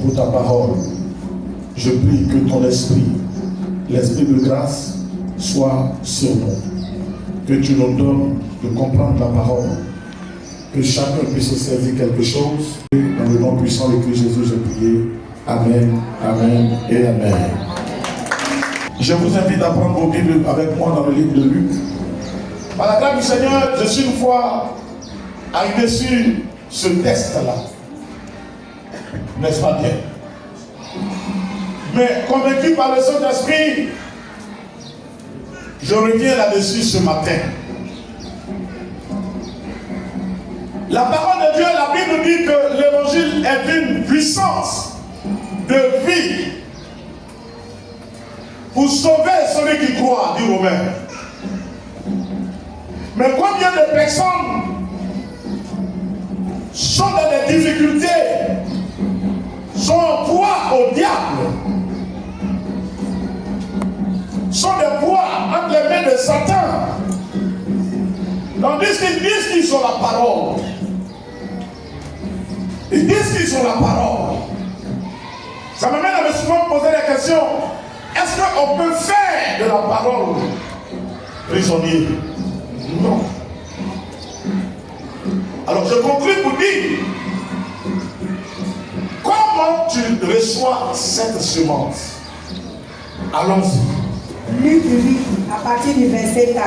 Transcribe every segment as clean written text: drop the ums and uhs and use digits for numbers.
pour ta parole. Je prie que ton esprit, l'esprit de grâce, soit sur nous. Que tu nous donnes de comprendre la parole. Que chacun puisse se saisir quelque chose. Dans le nom puissant de Christ Jésus, j'ai prié. Amen, amen et amen. Je vous invite à prendre vos Bibles avec moi dans le livre de Luc. Par la grâce du Seigneur, je suis une fois arrivé sur ce texte-là. N'est-ce pas bien? Mais convaincu par le Saint-Esprit, je reviens là-dessus ce matin. La parole de Dieu, la Bible dit que l'évangile est une puissance de vie pour sauver celui qui croit, dit Romain. Mais combien de personnes sont dans des difficultés, sont en proie au diable, sont des proies entre les mains de Satan, tandis qu'ils disent qu'ils sont la parole. Ils disent qu'ils sont la parole. Ça m'amène à me souvent poser la question, est-ce qu'on peut faire de la parole prisonnier? Non. Alors je conclue pour dire, comment tu reçois cette semence? Allons-y. Luc 8, à partir du verset 4.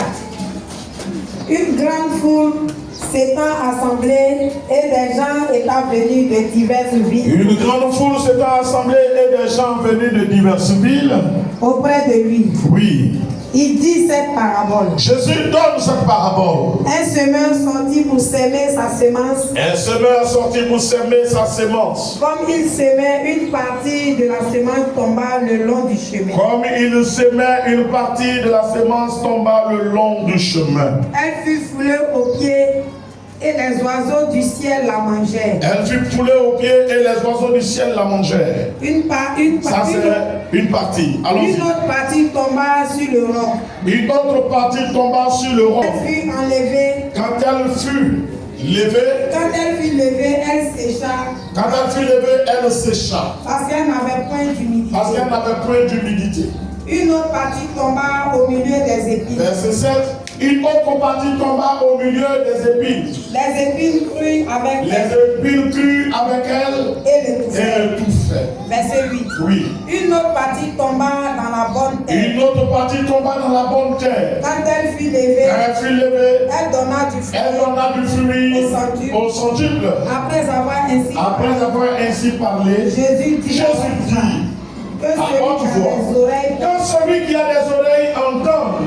Une grande foule s'étant assemblée et des gens étant venus de diverses villes. Une grande foule s'étant assemblée et des gens venus de diverses villes. Auprès de lui. Oui. Il dit cette parabole. Jésus donne cette parabole. Un semeur sortit pour s'aimer sa semence. Un semeur sortit pour s'aimer sa semence. Comme il semait, une partie de la semence tomba le long du chemin. Comme il semait, une partie de la semence tomba le long du chemin. Elle fut foulée aux pieds et les oiseaux du ciel la mangèrent. Elle fut foulée aux pieds et les oiseaux du ciel la mangèrent. Ça c'est une partie. Allons-y. Une autre partie tomba sur le roc. Une autre partie tomba sur le roc. Elle fut enlevée. Quand elle fut levée, elle sécha. Quand elle fut levée, elle sécha. Parce qu'elle n'avait point d'humidité. Parce qu'elle n'avait point d'humidité. Une autre partie tomba au milieu des épines. Verset 7. Une autre partie tomba au milieu des épines. Les épines crurent avec elle. Et l'étouffaient. Verset 8. Oui. Une autre partie tomba dans la bonne terre. Une autre partie tomba dans la bonne terre. Quand elle fut levée, elle donna du fruit au centuple. Après avoir ainsi parlé, Jésus dit que celui qui a des oreilles entende.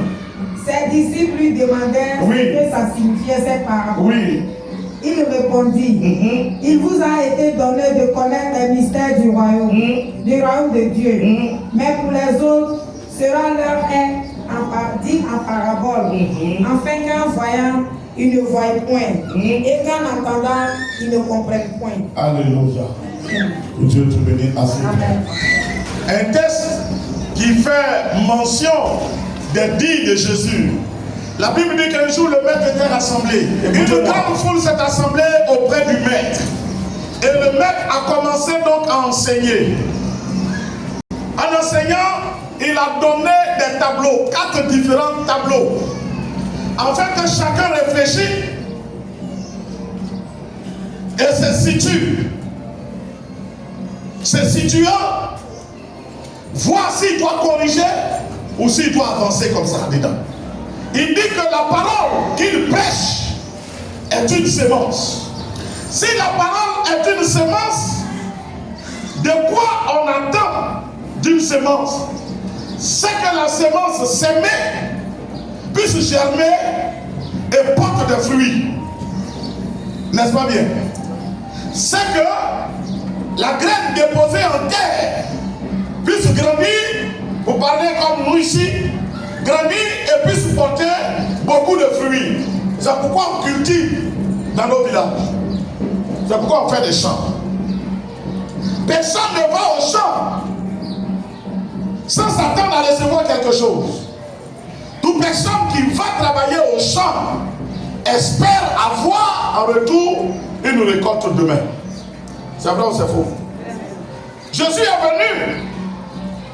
Ses disciples lui demandèrent ce que ça signifiait cette parabole. Oui. Il répondit, il vous a été donné de connaître les mystères du royaume de Dieu. Mais pour les autres, cela leur est dit en parabole, afin qu'en voyant, ils ne voient point, et qu'en entendant, ils ne comprennent point. Alléluia. Que Dieu te bénisse assez. Amen. Un texte qui fait mention des dits de Jésus. La Bible dit qu'un jour le maître était rassemblé. Une grande foule s'est assemblée auprès du maître. Et le maître a commencé donc à enseigner. En enseignant, il a donné des tableaux, 4 différents tableaux, afin que chacun réfléchisse et se situant, voir s'il doit corriger ou s'il doit avancer comme ça dedans. Il dit que la parole qu'il prêche est une semence. Si la parole est une semence, de quoi on attend d'une semence? C'est que la semence s'émet, puisse germer et porte des fruits. N'est-ce pas bien? C'est que la graine déposée en terre puisse grandir, pour parler comme nous ici, grandir et puisse porter beaucoup de fruits. C'est pourquoi on cultive dans nos villages. C'est pourquoi on fait des champs. Personne ne va au champ sans s'attendre à recevoir quelque chose. Toute personne qui va travailler au champ espère avoir en retour une récolte demain. C'est vrai ou c'est faux? Jésus est venu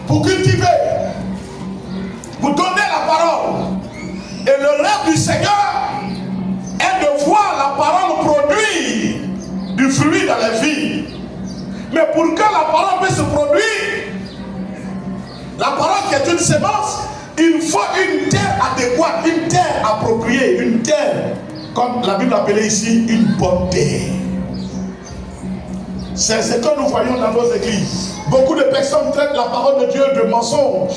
pour cultiver, pour donner la parole. Et le rêve du Seigneur est de voir la parole produire du fruit dans les vies. Mais pour que la parole puisse se produire, la parole qui est une sémence, il faut une terre adéquate, une terre appropriée, une terre, comme la Bible appelait ici, une bonne terre. C'est ce que nous voyons dans nos églises. Beaucoup de personnes traitent la parole de Dieu de mensonge.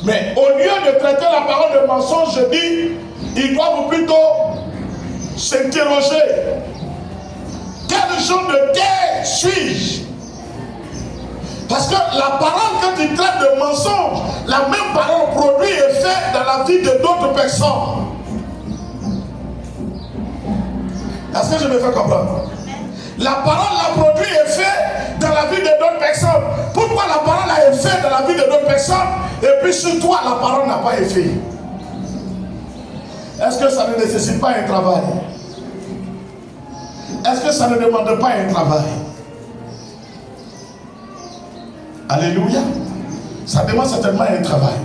Mais au lieu de traiter la parole de mensonge, je dis, ils doivent plutôt s'interroger. Quel genre de terre suis-je? Parce que la parole, quand il traite de mensonge, la même parole produit effet dans la vie de d'autres personnes. Est-ce que je me fais comprendre? La parole a produit effet dans la vie de d'autres personnes. Pourquoi la parole a effet dans la vie de d'autres personnes et puis sur toi la parole n'a pas effet? Est-ce que ça ne nécessite pas un travail? Est-ce que ça ne demande pas un travail? Alléluia. Ça demande certainement un travail.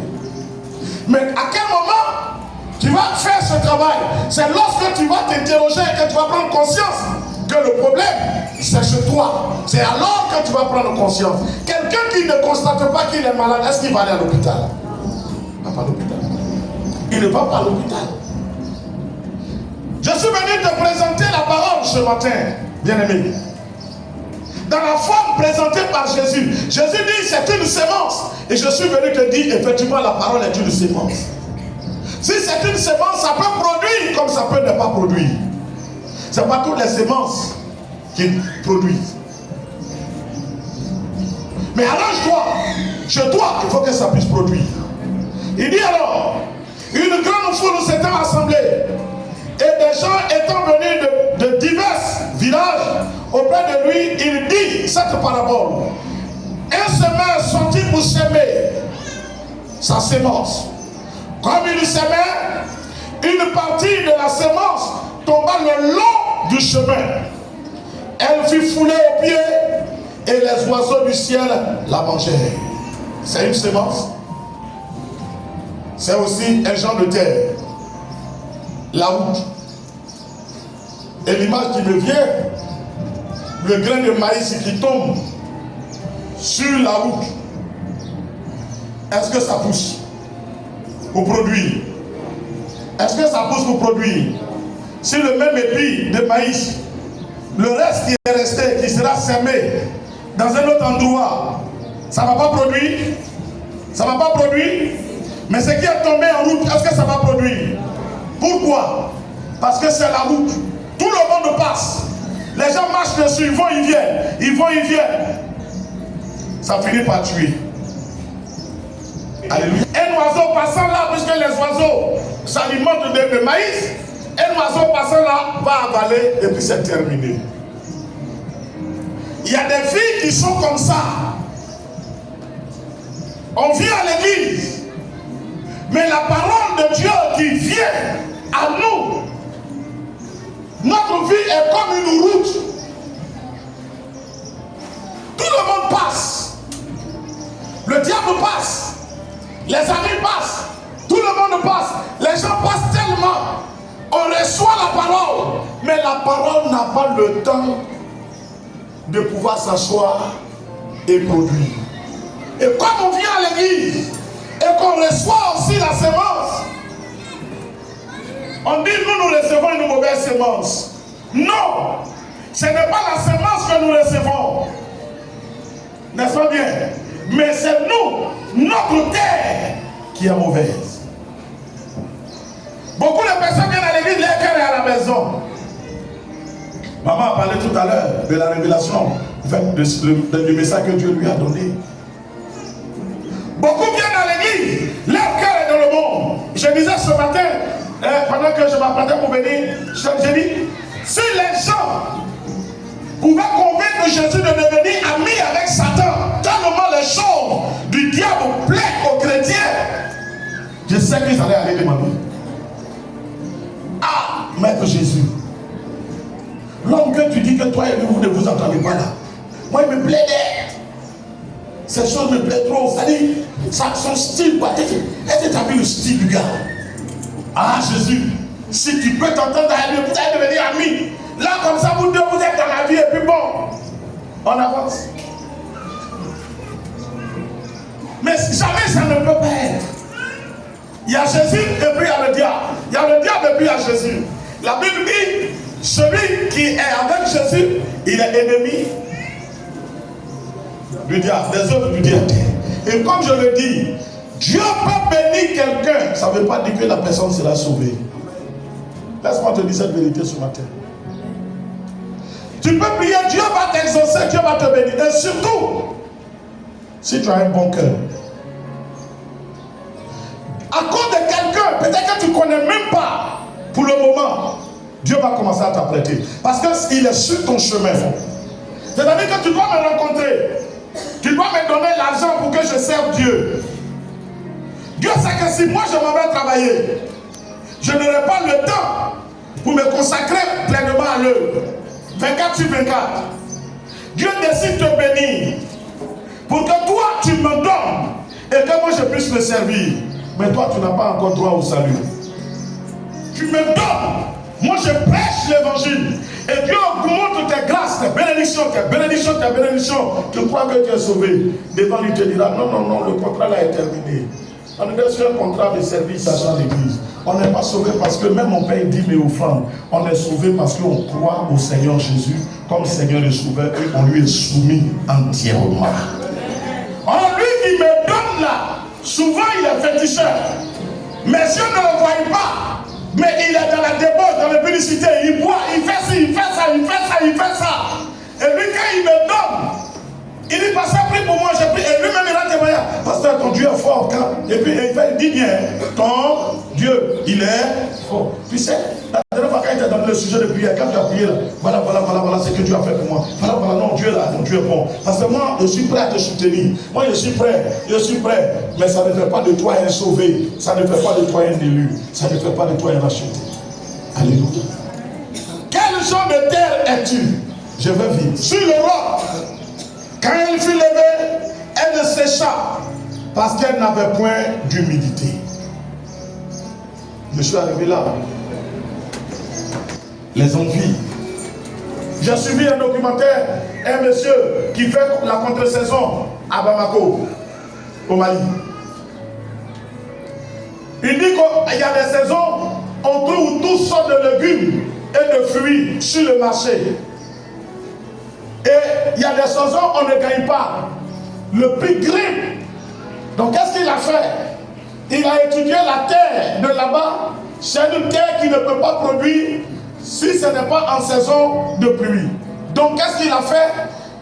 Mais à quel moment tu vas faire ce travail? C'est lorsque tu vas t'interroger et que tu vas prendre conscience que le problème, c'est chez toi. C'est alors que tu vas prendre conscience. Quelqu'un qui ne constate pas qu'il est malade, est-ce qu'il va aller à l'hôpital? Il ne va pas à l'hôpital. Il ne va pas à l'hôpital. Je suis venu te présenter la parole ce matin, bien-aimé. Dans la forme présentée par Jésus. Jésus dit c'est une sémence. Et je suis venu te dire effectivement la parole est une sémence. Si c'est une sémence, ça peut produire comme ça peut ne pas produire. Ce n'est pas toutes les sémences qui produisent. Mais arrange-toi. Chez toi, il faut que ça puisse produire. Il dit alors, une grande foule s'était rassemblée. Et des gens étant venus de divers villages auprès de lui, il dit cette parabole. Un semeur sortit pour s'aimer sa sémence. Comme il s'aimait, une partie de la sémence tomba le long du chemin. Elle fut foulée aux pieds et les oiseaux du ciel la mangèrent. C'est une sémence. C'est aussi un genre de terre. La route. Et l'image qui me vient, le grain de maïs qui tombe sur la route. Est-ce que ça pousse pour produire? Est-ce que ça pousse pour produire? Si le même épi de maïs, le reste qui est resté, qui sera semé dans un autre endroit, ça ne va pas produire? Ça ne va pas produire? Mais ce qui est tombé en route, est-ce que ça va produire? Pourquoi? Parce que c'est la route. Tout le monde passe. Les gens marchent dessus, ils vont, ils viennent. Ils vont, ils viennent. Ça finit par tuer. Alléluia. Un oiseau passant là, puisque les oiseaux s'alimentent de maïs, un oiseau passant là va avaler et puis c'est terminé. Il y a des filles qui sont comme ça. On vient à l'église, mais la parole de Dieu qui vient à nous, notre vie est comme une route. Tout le monde passe. Le diable passe. Les amis passent. Tout le monde passe. Les gens passent tellement. On reçoit la parole. Mais la parole n'a pas le temps de pouvoir s'asseoir et produire. Et comme on vient à l'église et qu'on reçoit aussi la sémence, on dit nous recevons une mauvaise sémence. Non, ce n'est pas la sémence que nous recevons. N'est-ce pas bien? Mais c'est nous, notre terre, qui est mauvaise. Beaucoup de personnes viennent à l'église, leur cœur est à la maison. Maman a parlé tout à l'heure de la révélation, du message que Dieu lui a donné. Beaucoup viennent à l'église, leur cœur est dans le monde. Je disais ce matin, pendant que je m'apprêtais pour venir, j'ai dit, si les gens pouvaient convaincre Jésus de devenir ami avec Satan, tellement les choses du diable plaisent aux chrétiens, je sais qu'ils allaient aller demander. Ah, Maître Jésus, l'homme que tu dis que toi et lui, vous ne vous entendez pas là, Moi, il me plaidait. Ces choses me plaisent trop. C'est-à-dire, son style, quoi. Est-ce que tu as vu le style du gars? Ah, Jésus, si tu peux t'entendre avec lui, vous allez devenir amis. Là, comme ça, vous deux, vous êtes dans la vie, et puis bon, on avance. Mais jamais ça ne peut pas être. Il y a Jésus et puis il y a le diable. Il y a le diable et puis il y a Jésus. La Bible dit, celui qui est avec Jésus, il est ennemi du diable, des œuvres du diable. Et comme je le dis, Dieu peut bénir quelqu'un, ça ne veut pas dire que la personne sera sauvée. Laisse-moi te dire cette vérité ce matin. Tu peux prier, Dieu va t'exaucer, Dieu va te bénir. Et surtout, si tu as un bon cœur. À cause de quelqu'un, peut-être que tu ne connais même pas, pour le moment, Dieu va commencer à t'apprêter. Parce qu'il est sur ton chemin. C'est-à-dire que tu dois me rencontrer. Tu dois me donner l'argent pour que je serve Dieu. Dieu sait que si moi je m'en vais travailler, je n'aurai pas le temps pour me consacrer pleinement à l'œuvre. 24 sur 24. Dieu décide de te bénir pour que toi tu me donnes et que moi je puisse me servir. Mais toi tu n'as pas encore droit au salut. Tu me donnes, moi je prêche l'évangile et Dieu augmente tes grâces, tes bénédictions, tes bénédictions, tes bénédictions. Tu crois que tu es sauvé. Devant lui te dira non, non, non, le contrat là est terminé. On est sur un contrat de service à l'église. On n'est pas sauvé parce que même on paye 10 000 offrandes. On est sauvé parce qu'on croit au Seigneur Jésus comme Seigneur et Sauveur et on lui est soumis entièrement. En lui qui me donne là, souvent il est féticheur. Mais si on ne le voit pas, mais il est dans la débauche, dans la publicité, il boit, il fait ci, il fait ça, il fait ça, il fait ça. Et lui quand il me donne, il dit, pasteur, prie pour moi, j'ai pris. Et lui-même, il a témoigné. Pasteur, ton Dieu est fort. Et puis, il dit bien, ton Dieu, il est fort. Tu sais, la dernière fois, quand il t'a donné le sujet de prière, quand tu as prié, là, voilà ce que Dieu a fait pour moi. Voilà, non, Dieu là, ton Dieu est bon. Parce que moi, je suis prêt à te soutenir. Moi, je suis prêt. Mais ça ne fait pas de toi un sauvé. Ça ne fait pas de toi un élu. Ça ne fait pas de toi un racheté. Alléluia. Quel genre de terre es-tu? Je vais vivre sur le roc. Quand elle fut levée, elle sécha parce qu'elle n'avait point d'humidité. Je suis arrivé là. Les envies. J'ai suivi un documentaire, un monsieur qui fait la contre-saison à Bamako, au Mali. Il dit qu'il y a des saisons, on trouve toutes sortes de légumes et de fruits sur le marché. Et il y a des saisons où on ne gagne pas. Le prix grimpe. Donc qu'est-ce qu'il a fait? Il a étudié la terre de là-bas. C'est une terre qui ne peut pas produire si ce n'est pas en saison de pluie. Donc qu'est-ce qu'il a fait?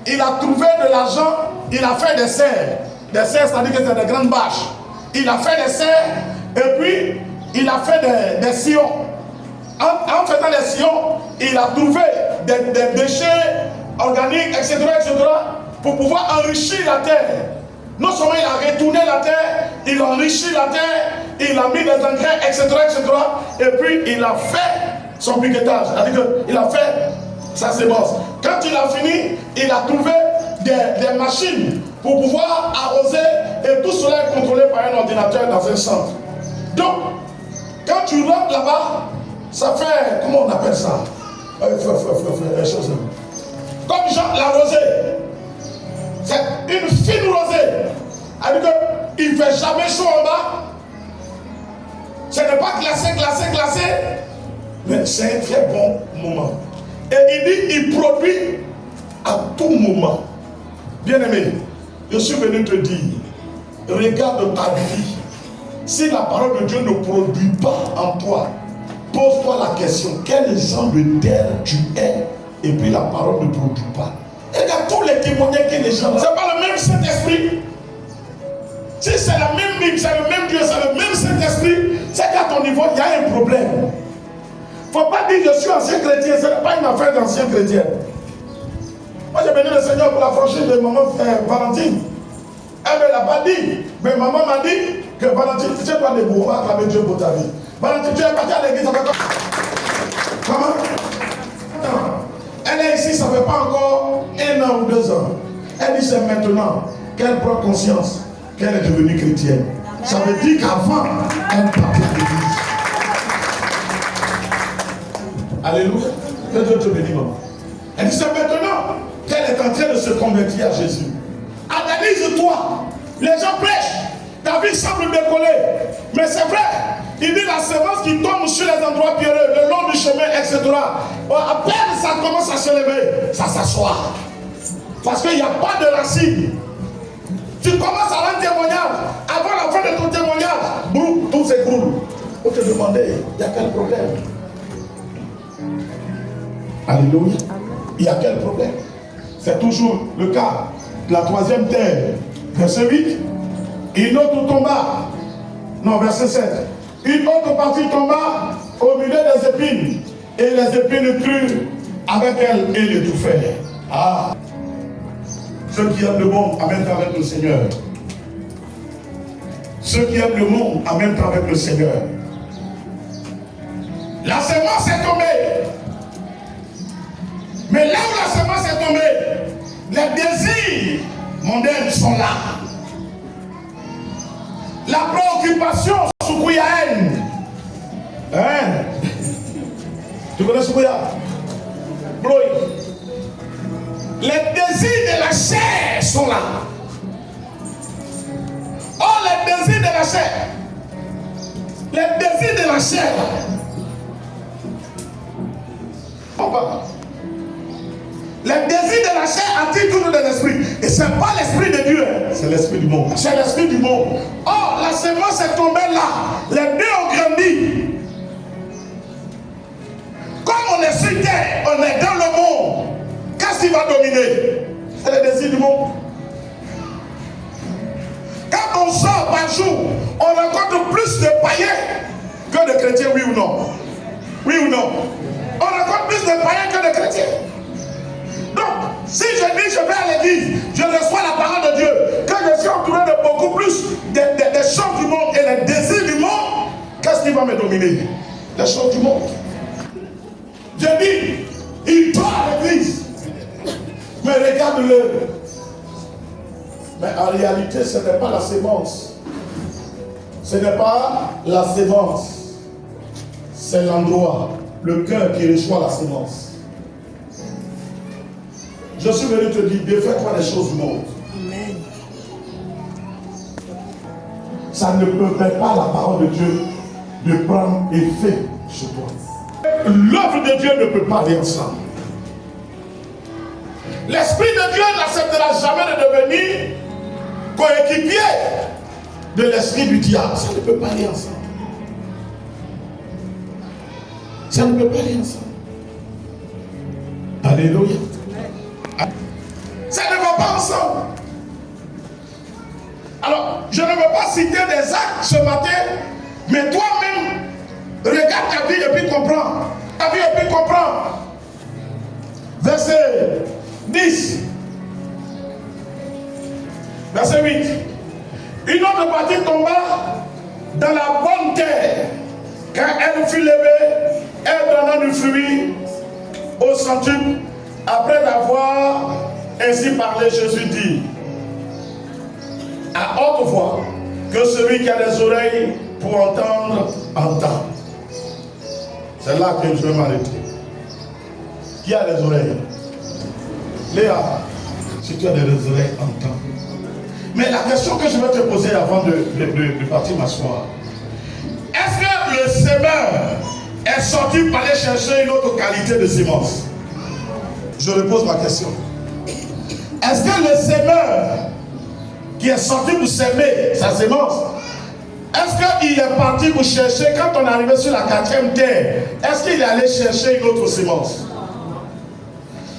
Il a trouvé de l'argent, il a fait des serres. Des serres, c'est-à-dire que c'est des grandes bâches. Il a fait des serres et puis il a fait des sillons. En faisant des sillons, il a trouvé des déchets organique, etc., pour pouvoir enrichir la terre. Non seulement il a retourné la terre, il a enrichi la terre, il a mis des engrais, etc., et puis il a fait son piquetage. C'est-à-dire qu'il a fait sa sémence. Quand il a fini, il a trouvé des machines pour pouvoir arroser, et tout cela est contrôlé par un ordinateur dans un centre. Donc, quand tu rentres là-bas, ça fait, comment on appelle ça? Comme Jean, la rosée. C'est une fine rosée. C'est-à-dire qu'il ne fait jamais chaud en bas. Ce n'est pas glacé. Mais c'est un très bon moment. Et il dit, il produit à tout moment. Bien-aimé, je suis venu te dire, regarde ta vie. Si la parole de Dieu ne produit pas en toi, pose-toi la question, quel genre de terre tu es? Et puis la parole ne produit pas. Et regarde tous les témoignages que les gens... Ce n'est pas le même Saint-Esprit. Si c'est la même Bible, c'est le même Dieu, c'est le même Saint-Esprit, c'est qu'à ton niveau, il y a un problème. Il ne faut pas dire que je suis ancien chrétien, ce n'est pas une affaire d'ancien chrétien. Moi j'ai béni le Seigneur pour la franchise de maman Valentine. Elle ne l'a pas dit, mais maman m'a dit que Valentine, tu sais pas des mots, on va acclamer Dieu pour ta vie. Valentine, tu es parti à l'église avec quoi? Comment? Elle Elle est ici, ça ne fait pas encore 1 an ou 2 ans. Elle dit c'est maintenant qu'elle prend conscience qu'elle est devenue chrétienne. Ça veut dire qu'avant, elle partait à l'église. Alléluia. Que Dieu te bénisse, maman. Elle dit c'est maintenant qu'elle est en train de se convertir à Jésus. Analyse-toi. Les gens prêchent. Ta vie semble décoller. Mais c'est vrai. Il dit la sémence qui tombe sur les endroits pierreux, le long du chemin, etc. À peine ça commence à se lever, ça s'assoit. Parce qu'il n'y a pas de racine. Tu commences à rendre témoignage. Avant la fin de ton témoignage, boum, tout s'écroule. Pour te demander, il y a quel problème? Alléluia. Il y a quel problème? C'est toujours le cas de la 3e terre. Verset 8. Une autre tomba. Non, verset 7. Une autre partie tomba au milieu des épines. Et les épines crurent avec elle et l'étouffèrent. Ah! Ceux qui aiment le monde amènent avec le Seigneur. Ceux qui aiment le monde amènent avec le Seigneur. La semence est tombée. Mais là où la semence est tombée, les désirs mondains sont là. La préoccupation, Soukouya haine. Hein? Tu connais Soukouya? Bloy. Les désirs de la chair sont là. Oh, les désirs de la chair. Les désirs de la chair. Les désirs de la chair attirent toujours de l'esprit. Et ce n'est pas l'esprit de Dieu. C'est l'esprit du monde. C'est l'esprit du monde. Oh, la semence est tombée là. Les deux ont grandi. Comme on est sur terre, on est dans le monde. Qu'est-ce qui va dominer? C'est le désir du monde. Quand on sort par jour, on rencontre plus de païens que de chrétiens, oui ou non? Oui ou non? On rencontre plus de païens que de chrétiens. Donc, si je dis je vais à l'église, je reçois la parole de Dieu, quand je suis entouré de beaucoup plus des choses du monde et les désirs du monde, qu'est-ce qui va me dominer? Les choses du monde. Je dis, il doit à l'église. Mais regarde-le. Mais en réalité, ce n'est pas la sémence. Ce n'est pas la sémence. C'est l'endroit, le cœur qui reçoit la sémence. Je suis venu te dire, défais-toi des choses du monde. Amen. Ça ne permet pas la parole de Dieu de prendre effet sur toi. L'œuvre de Dieu ne peut pas aller ensemble. L'Esprit de Dieu n'acceptera jamais de devenir coéquipier de l'esprit du diable. Ça ne peut pas aller ensemble. Ça ne peut pas aller ensemble. Alléluia. Ça ne va pas ensemble. Alors, je ne veux pas citer des actes ce matin, mais toi-même, regarde ta vie et puis comprends. Ta vie et puis comprends. Verset 10. Verset 8. Une autre partie tomba dans la bonne terre. Quand elle fut levée, elle donna du fruit au centuple. Après avoir ainsi parlé, Jésus dit à haute voix que celui qui a des oreilles pour entendre, entend. C'est là que je vais m'arrêter. Qui a des oreilles? Léa, si tu as des oreilles, entends. Mais la question que je vais te poser avant de partir m'asseoir, est-ce que le semeur est sorti pour aller chercher une autre qualité de semence? Je repose ma question. Est-ce que le semeur qui est sorti pour semer sa semence, est-ce qu'il est parti pour chercher, quand on est arrivé sur la 4e terre, est-ce qu'il est allé chercher une autre semence?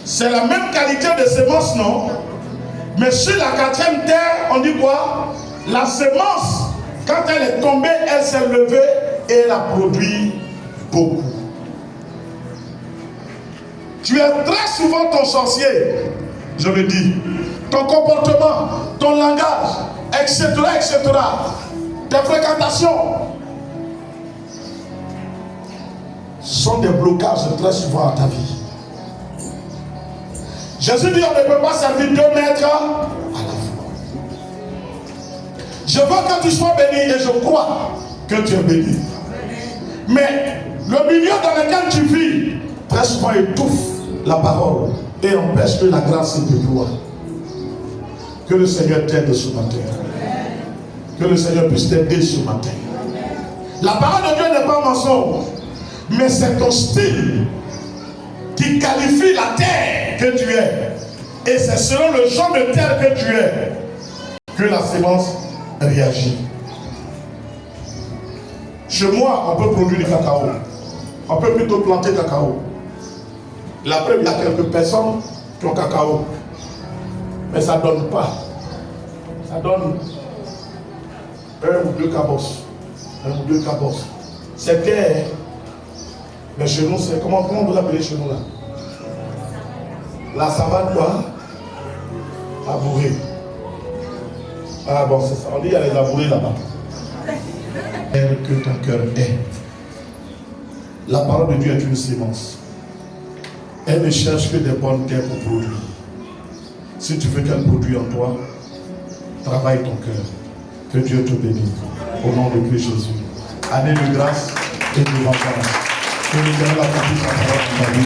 C'est la même qualité de semence, non? Mais sur la 4e terre, on dit quoi? La semence, quand elle est tombée, elle s'est levée et elle a produit beaucoup. Tu es très souvent ton sorcier, je le dis. Ton comportement, ton langage, etc., etc. Tes fréquentations sont des blocages très souvent à ta vie. Jésus dit on ne peut pas servir 2 maîtres à la fois. Je veux que tu sois béni et je crois que tu es béni. Mais le milieu dans lequel tu vis, très souvent étouffe la parole et empêche que la grâce se déploie. Que le Seigneur t'aide ce matin. Que le Seigneur puisse t'aider ce matin. La parole de Dieu n'est pas un mensonge, mais c'est ton style qui qualifie la terre que tu es. Et c'est selon le genre de terre que tu es que la sémence réagit. Chez moi, on peut produire du cacao. On peut plutôt planter cacao. La preuve, il y a quelques personnes qui ont cacao. Mais ça ne donne pas. Ça donne 1 ou 2 cabosses. 1 ou 2 cabosses. C'est terre. Mais chez nous, c'est comment vous appelez chez nous là? La savane quoi? Labourée. Ah bon, c'est ça. On dit il y a les labourés là-bas. Que ton cœur est. La parole de Dieu est une sémence. Elle ne cherche que des bonnes terres pour produire. Si tu veux qu'elle produise en toi, travaille ton cœur. Que Dieu te bénisse. Au nom de Christ Jésus. Année de grâce et de vengeance. Que nous ayons la confiance en ta vie.